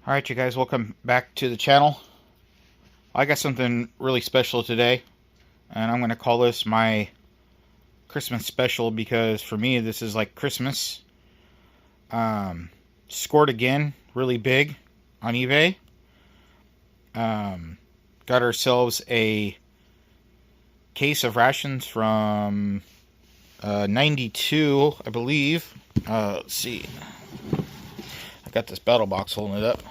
Alright, you guys, welcome back to the channel. I got something really special today, and I'm going to call this my Christmas special because for me this is like Christmas. Scored again really big on eBay. Got ourselves a case of rations from 92, I believe. Let's see. I got this battle box holding it up.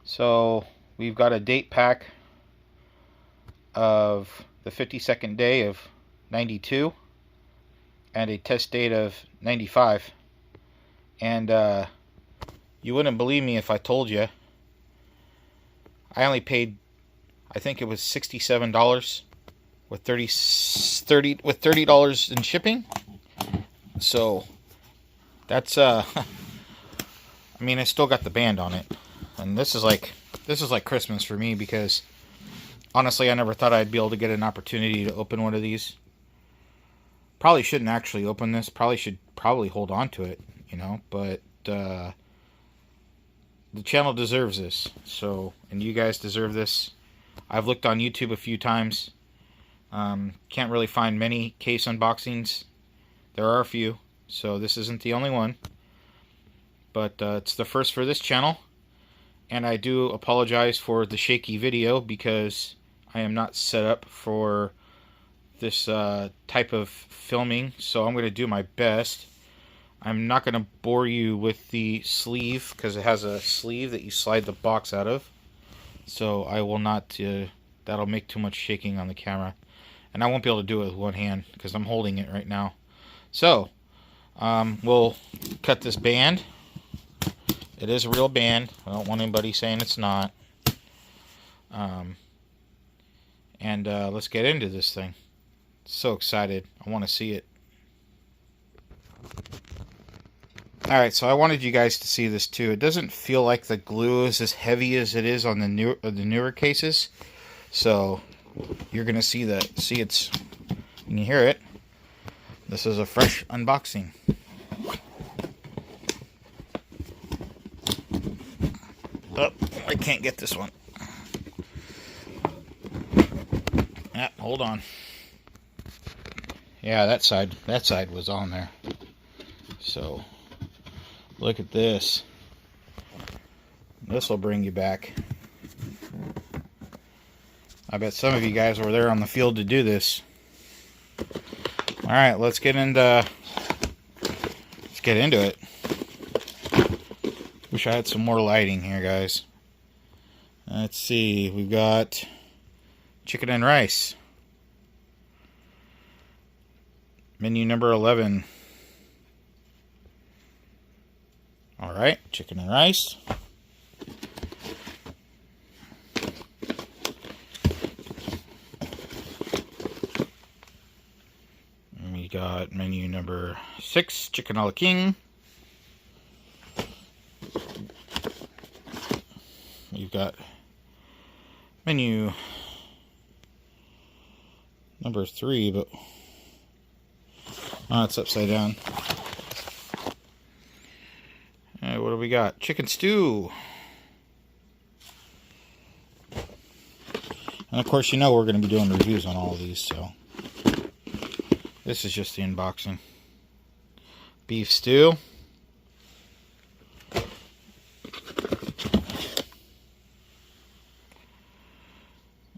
So we've got a date pack of the 52nd day of 92 and a test date of 95. And you wouldn't believe me if I told you I only paid, I think it was $67 with $30 in shipping. So that's I mean, I still got the band on it. And this is like Christmas for me because honestly I never thought I'd be able to get an opportunity to open one of these. Probably shouldn't actually open this. Should hold on to it, you know, but the channel deserves this. So, and you guys deserve this. I've looked on YouTube a few times. Can't really find many case unboxings. There are a few, so this isn't the only one. But it's the first for this channel. And I do apologize for the shaky video because I am not set up for this type of filming. So I'm going to do my best. I'm not going to bore you with the sleeve because it has a sleeve that you slide the box out of. So I will not, that'll make too much shaking on the camera. And I won't be able to do it with one hand because I'm holding it right now. So we'll cut this band. It is a real band. I don't want anybody saying it's not. Let's get into this thing. So excited. I want to see it. Alright, so I wanted you guys to see this too. It doesn't feel like the glue is as heavy as it is on the newer cases. So you're going to see that. See, it's, you can hear it. This is a fresh unboxing. Oh, I can't get this one. Yeah, hold on. Yeah, that side was on there. So, look at this. This will bring you back. I bet some of you guys were there on the field to do this. All right, let's get into it. Wish I had some more lighting here, guys. Let's see. We've got chicken and rice. Menu number 11. All right, chicken and rice. And we got menu number 6, chicken a la king. You've got menu number 3, but it's upside down. What do we got? Chicken stew. And of course, you know we're going to be doing reviews on all of these, so this is just the unboxing. Beef stew.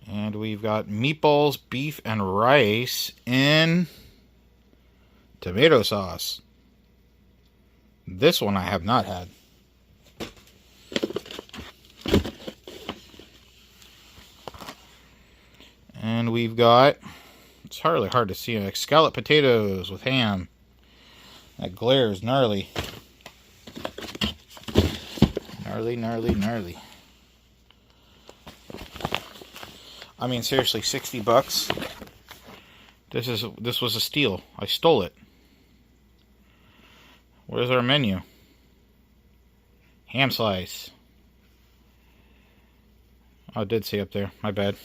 And we've got meatballs, beef, and rice in tomato sauce. This one I have not had. And we've got, it's hardly hard to see, like scalloped potatoes with ham. That glare is gnarly. Gnarly, gnarly, gnarly. I mean, seriously, 60 bucks. This was a steal. I stole it. Where's our menu? Ham slice. Oh, it did say up there. My bad.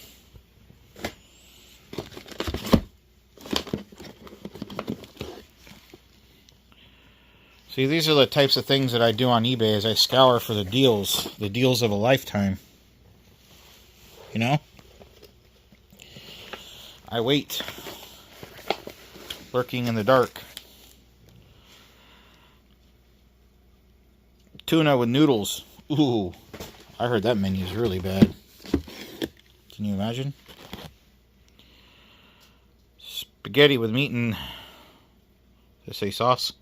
See, these are the types of things that I do on eBay as I scour for the deals of a lifetime. You know? I wait. Lurking in the dark. Tuna with noodles. Ooh, I heard that menu is really bad. Can you imagine? Spaghetti with meat and... Does it say sauce?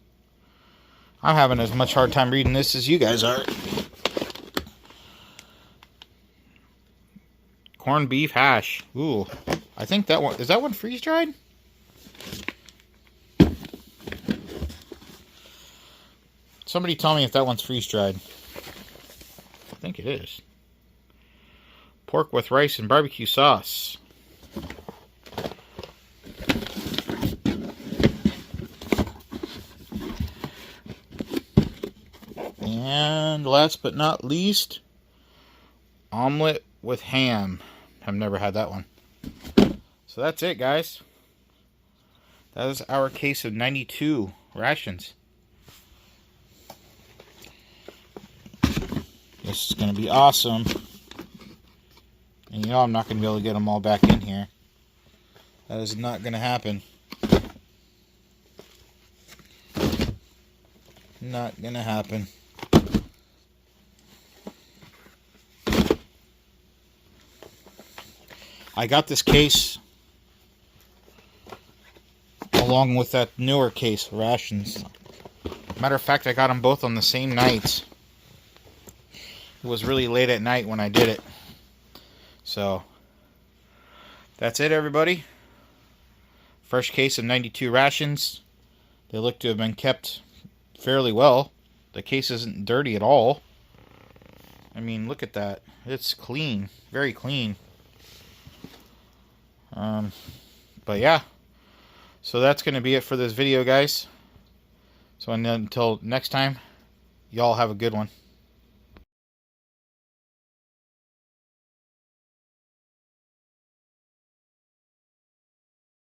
I'm having as much hard time reading this as you guys are. Corned beef hash. Ooh, I think that one... Is that one freeze-dried? Somebody tell me if that one's freeze-dried. I think it is. Pork with rice and barbecue sauce. And last but not least, omelet with ham. I've never had that one. So that's it, guys. That is our case of 92 rations. This is going to be awesome. And you know I'm not going to be able to get them all back in here. That is not going to happen. Not going to happen. I got this case along with that newer case, rations. Matter of fact, I got them both on the same night. It was really late at night when I did it. So, that's it, everybody. First case of 92 rations. They look to have been kept fairly well. The case isn't dirty at all. I mean, look at that. It's clean. Very clean. But yeah. So that's going to be it for this video, guys. So until next time, y'all have a good one.